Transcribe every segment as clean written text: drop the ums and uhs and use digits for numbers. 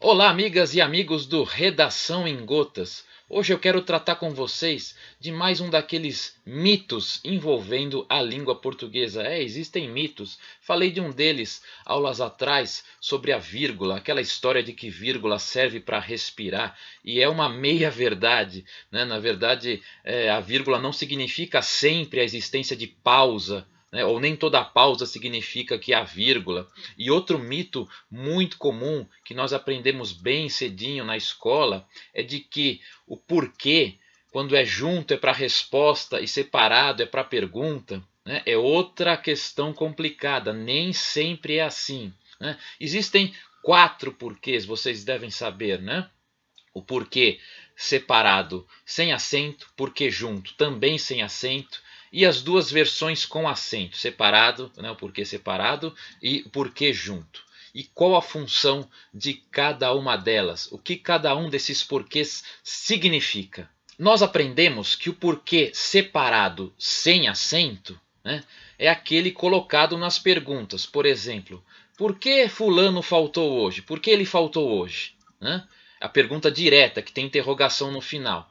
Olá, amigas e amigos do Redação em Gotas. Hoje eu quero tratar com vocês de mais um daqueles mitos envolvendo a língua portuguesa. Existem mitos. Falei de um deles aulas atrás sobre a vírgula, aquela história de que vírgula serve para respirar e é uma meia verdade, né? Na verdade, a vírgula não significa sempre a existência de pausa, ou nem toda pausa significa que há vírgula. E outro mito muito comum que nós aprendemos bem cedinho na escola é de que o porquê, quando é junto é para resposta e separado é para pergunta, né? É outra questão complicada, nem sempre é assim, né? Existem 4 porquês, vocês devem saber, né? O porquê separado sem acento, porquê junto também sem acento, e as duas versões com acento, separado, né, o porquê separado e o porquê junto. E qual a função de cada uma delas? O que cada um desses porquês significa? Nós aprendemos que o porquê separado sem acento, né, é aquele colocado nas perguntas. Por exemplo, por que fulano faltou hoje? Por que ele faltou hoje? Né? A pergunta direta, que tem interrogação no final.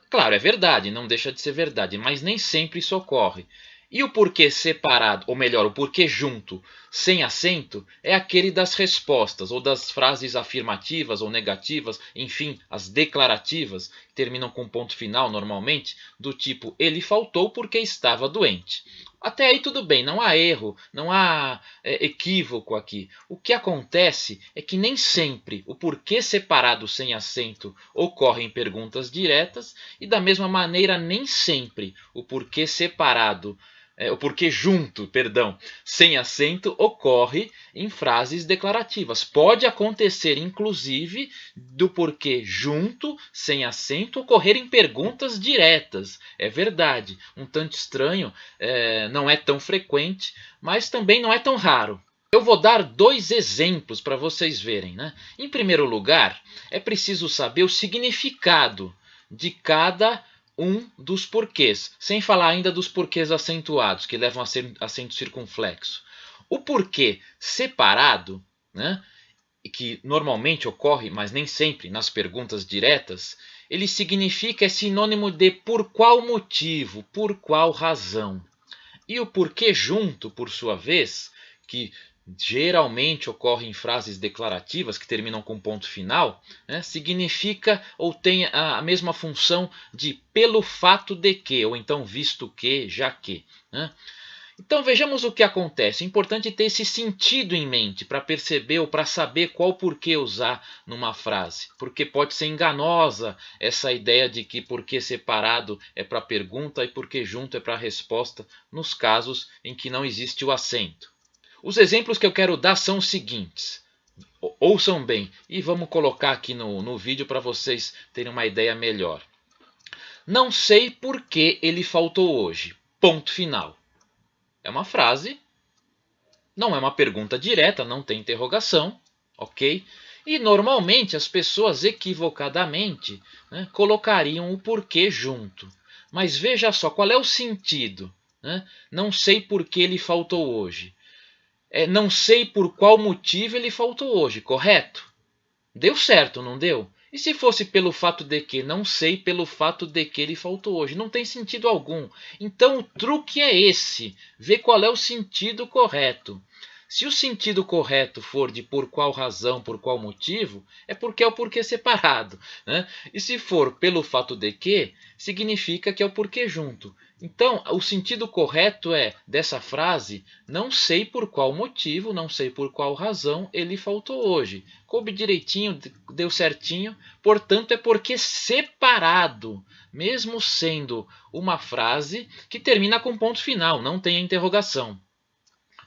Claro, é verdade, não deixa de ser verdade, mas nem sempre isso ocorre. E o porquê separado, ou melhor, o porquê junto, sem acento, é aquele das respostas, ou das frases afirmativas ou negativas, enfim, as declarativas, que terminam com ponto final normalmente, do tipo, ele faltou porque estava doente. Até aí tudo bem, não há erro, não há equívoco aqui. O que acontece é que nem sempre o porquê separado sem acento ocorre em perguntas diretas e da mesma maneira nem sempre o porquê separado, o porquê junto, perdão, sem acento ocorre em frases declarativas. Pode acontecer inclusive do porquê junto, sem acento, ocorrer em perguntas diretas. É verdade, um tanto estranho, não é tão frequente, mas também não é tão raro. Eu vou dar 2 exemplos para vocês verem, né? Em primeiro lugar, é preciso saber o significado de cada um dos porquês, sem falar ainda dos porquês acentuados, que levam a acento circunflexo. O porquê separado, né, que normalmente ocorre, mas nem sempre, nas perguntas diretas, ele significa, é sinônimo de por qual motivo, por qual razão. E o porquê junto, por sua vez, que geralmente ocorre em frases declarativas que terminam com ponto final, né, significa ou tem a mesma função de pelo fato de que, ou então visto que, já que. Né? Então vejamos o que acontece. É importante ter esse sentido em mente para perceber ou para saber qual porquê usar numa frase. Porque pode ser enganosa essa ideia de que porquê separado é para pergunta e porquê junto é para resposta, nos casos em que não existe o acento. Os exemplos que eu quero dar são os seguintes. Ouçam bem e vamos colocar aqui no vídeo para vocês terem uma ideia melhor. Não sei por que ele faltou hoje. Ponto final. É uma frase, não é uma pergunta direta, não tem interrogação, ok? E normalmente as pessoas equivocadamente, né, colocariam o porquê junto. Mas veja só, qual é o sentido? Né? Não sei por que ele faltou hoje. Não sei por qual motivo ele faltou hoje, correto? Deu certo, não deu? E se fosse pelo fato de que? Não sei pelo fato de que ele faltou hoje. Não tem sentido algum. Então o truque é esse. Ver qual é o sentido correto. Se o sentido correto for de por qual razão, por qual motivo, é porque é o porquê separado. Né? E se for pelo fato de que, significa que é o porquê junto. Então, o sentido correto é dessa frase, não sei por qual motivo, não sei por qual razão ele faltou hoje. Coube direitinho, deu certinho, portanto é porque separado, mesmo sendo uma frase que termina com ponto final, não tem a interrogação.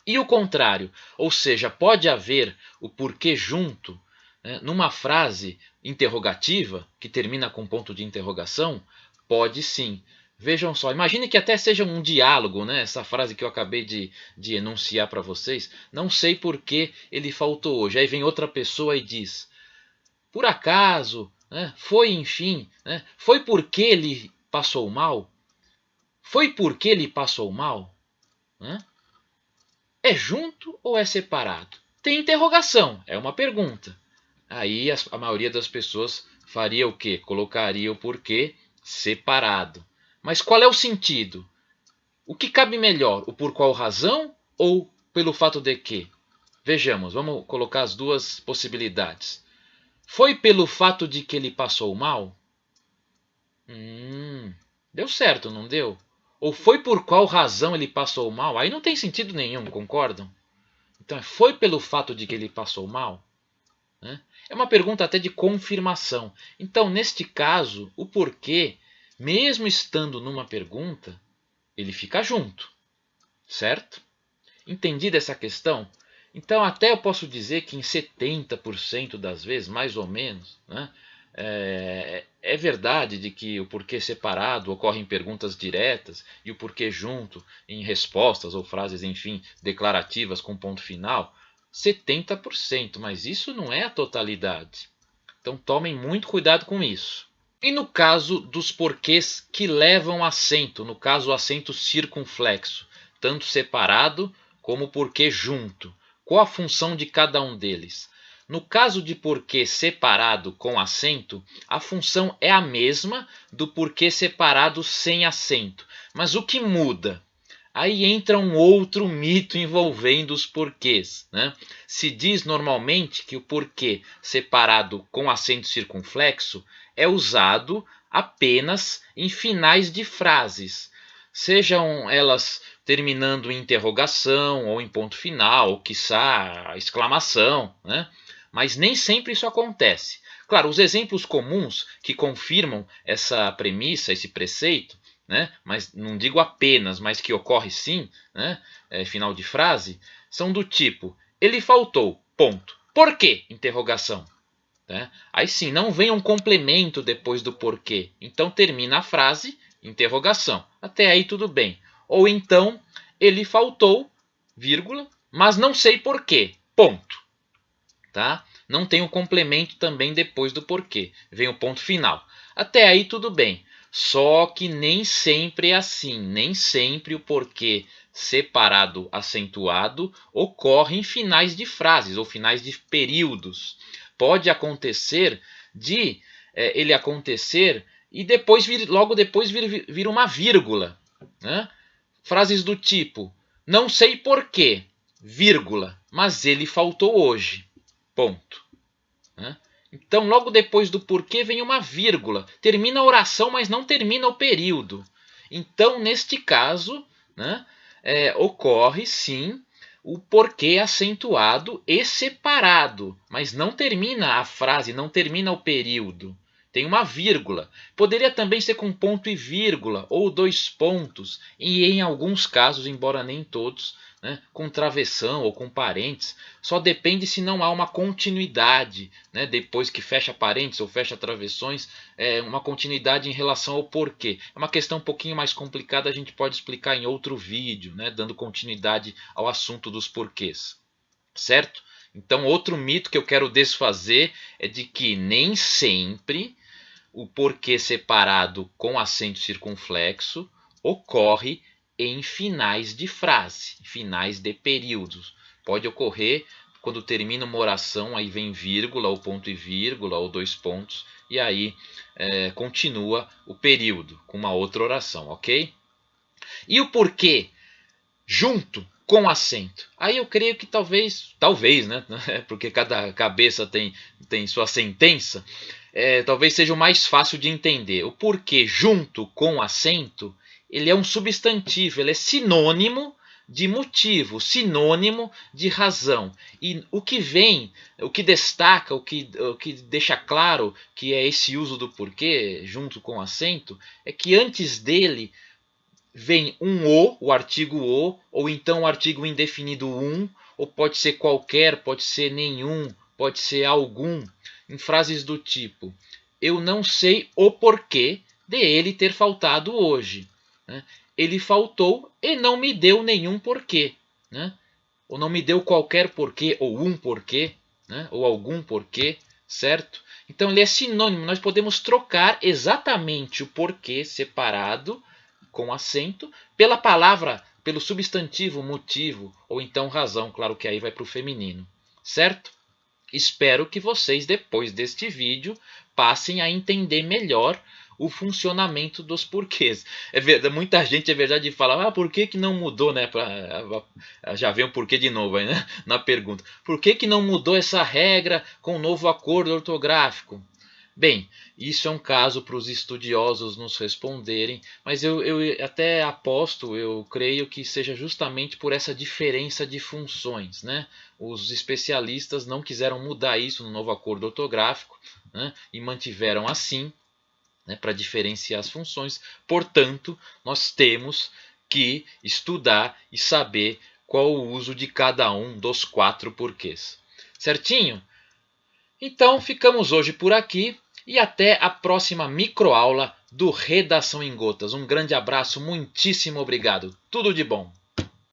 E o contrário, ou seja, pode haver o porquê junto, né, numa frase interrogativa que termina com ponto de interrogação? Pode sim. Vejam só, imagine que até seja um diálogo, né? Essa frase que eu acabei de enunciar para vocês. Não sei por que ele faltou hoje. Aí vem outra pessoa e diz, por acaso, né? Foi enfim, né? Foi porque ele passou mal? Foi porque ele passou mal? Né? É junto ou é separado? Tem interrogação, é uma pergunta. Aí a maioria das pessoas faria o quê? Colocaria o porquê separado. Mas qual é o sentido? O que cabe melhor? O por qual razão ou pelo fato de que? Vejamos, vamos colocar as duas possibilidades. Foi pelo fato de que ele passou mal? Deu certo, não deu? Ou foi por qual razão ele passou mal? Aí não tem sentido nenhum, concordam? Então, foi pelo fato de que ele passou mal? Né? É uma pergunta até de confirmação. Então, neste caso, o porquê, mesmo estando numa pergunta, ele fica junto, certo? Entendida essa questão? Então, até eu posso dizer que em 70% das vezes, mais ou menos, né, é verdade de que o porquê separado ocorre em perguntas diretas e o porquê junto em respostas ou frases, enfim, declarativas com ponto final. 70%, mas isso não é a totalidade. Então tomem muito cuidado com isso. E no caso dos porquês que levam acento, no caso o acento circunflexo, tanto separado como porquê junto, qual a função de cada um deles? No caso de porquê separado com acento, a função é a mesma do porquê separado sem acento. Mas o que muda? Aí entra um outro mito envolvendo os porquês. Né? Se diz normalmente que o porquê separado com acento circunflexo é usado apenas em finais de frases, sejam elas terminando em interrogação ou em ponto final, ou quiçá exclamação, né? Mas nem sempre isso acontece. Claro, os exemplos comuns que confirmam essa premissa, esse preceito, né? Mas não digo apenas, mas que ocorre sim, né? Final de frase, são do tipo: ele faltou, ponto. Por quê? Interrogação. Né? Aí sim, não vem um complemento depois do porquê. Então termina a frase, interrogação. Até aí tudo bem. Ou então, ele faltou, vírgula, mas não sei porquê, ponto. Tá? Não tem um complemento também depois do porquê. Vem o ponto final. Até aí tudo bem. Só que nem sempre é assim. Nem sempre o porquê separado, acentuado, ocorre em finais de frases ou finais de períodos. Pode acontecer de ele acontecer e depois logo depois vir uma vírgula. Né? Frases do tipo: não sei porquê, vírgula, mas ele faltou hoje. Ponto. Né? Então, logo depois do porquê vem uma vírgula. Termina a oração, mas não termina o período. Então, neste caso, né, ocorre sim o porquê acentuado e separado, mas não termina a frase, não termina o período. Tem uma vírgula. Poderia também ser com ponto e vírgula ou dois pontos, e em alguns casos, embora nem todos, né, com travessão ou com parênteses. Só depende se não há uma continuidade, né, depois que fecha parênteses ou fecha travessões, uma continuidade em relação ao porquê. É uma questão um pouquinho mais complicada, a gente pode explicar em outro vídeo, né, dando continuidade ao assunto dos porquês. Certo? Então, outro mito que eu quero desfazer é de que nem sempre o porquê separado com acento circunflexo ocorre em finais de frase, finais de períodos. Pode ocorrer quando termina uma oração, aí vem vírgula, ou ponto e vírgula, ou dois pontos, e aí continua o período com uma outra oração, ok? E o porquê junto com acento? Aí eu creio que talvez, né? Porque cada cabeça tem sua sentença. Talvez seja o mais fácil de entender. O porquê junto com acento, ele é um substantivo, ele é sinônimo de motivo, sinônimo de razão. E o que vem, o que destaca, o que deixa claro que é esse uso do porquê junto com acento, é que antes dele vem um o artigo o, ou então o artigo indefinido ou pode ser qualquer, pode ser nenhum, pode ser algum, em frases do tipo: eu não sei o porquê de ele ter faltado hoje. Né? Ele faltou e não me deu nenhum porquê. Né? Ou não me deu qualquer porquê, ou um porquê, né? Ou algum porquê, certo? Então ele é sinônimo, nós podemos trocar exatamente o porquê separado com acento pela palavra, pelo substantivo motivo, ou então razão, claro que aí vai para o feminino, certo? Espero que vocês, depois deste vídeo, passem a entender melhor o funcionamento dos porquês. É verdade, muita gente, é verdade, fala, por que não mudou, né? Já vem o porquê de novo aí, né? Na pergunta. Por que não mudou essa regra com o novo acordo ortográfico? Bem, isso é um caso para os estudiosos nos responderem, mas eu até aposto, eu creio que seja justamente por essa diferença de funções, né? Os especialistas não quiseram mudar isso no novo acordo ortográfico, né? E mantiveram assim, né, para diferenciar as funções. Portanto, nós temos que estudar e saber qual o uso de cada um dos 4 porquês. Certinho? Então, ficamos hoje por aqui e até a próxima microaula do Redação em Gotas. Um grande abraço, muitíssimo obrigado. Tudo de bom!